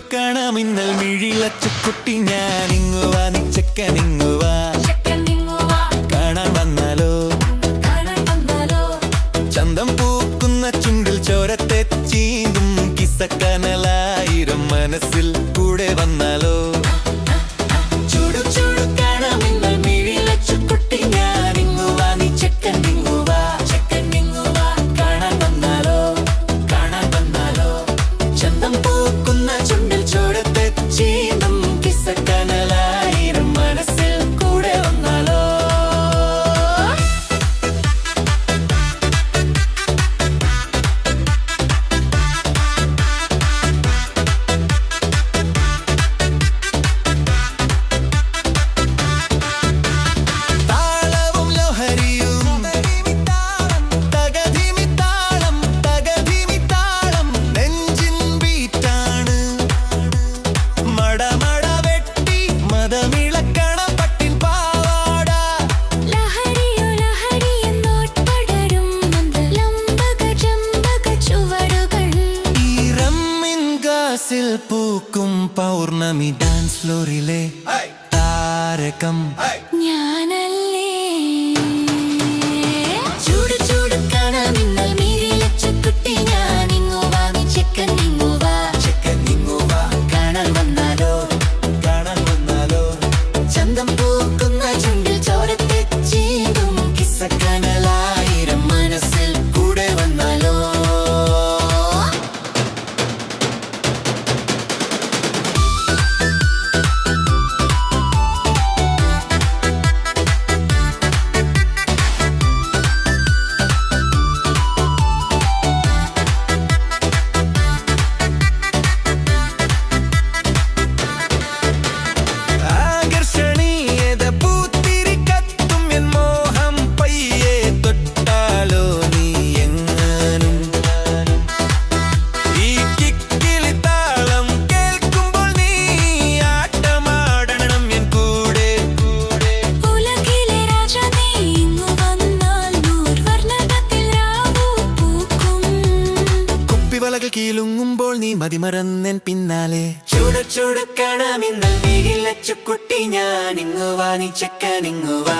ചുടുചുടുക്കണമിന്നൽ മിഴിലച്ചുക്കുട്ടി ഞാൻ ഇങ്ങുവാ നീ ചെക്കനിങ്ങുവാ കാണാൻ വന്നാലോ ചന്തം പൂക്കുന്ന ചുണ്ടിൽ ചോരത്തെ ചീന്തും കിസക്കനലായിരം മനസ്സിൽ കൂടെ വന്നാലോ പൂക്കും പൗർണമി ഡാൻസ് ഫ്ലോറിലെ താരകം ഞാനല്ലേ ചൂട് ചൂട് കാണാമിന്നൽ മീരിലച്ചുക്കുട്ടി ഞാൻ ഇങ്ങുവാ നീ ചെക്കനിങ്ങുവാ കാണാൻ വന്നാലോ ചന്തം പൂക്കുന്ന ചുണ്ടിൽ ചോരത്തെ ചീന്തും കിസ്സക്കനലായിരം മനസ്സിൽ കൂടെ വന്നാലോ കീലുങ്ങുമ്പോൾ നീ മതിമറന്നെൻ പിന്നാലെ ചുടുചുടുക്കണമിന്നൽ മിഴിലച്ചുക്കുട്ടി ഞാൻ ഇങ്ങുവാ നീ ചെക്കനിങ്ങുവാ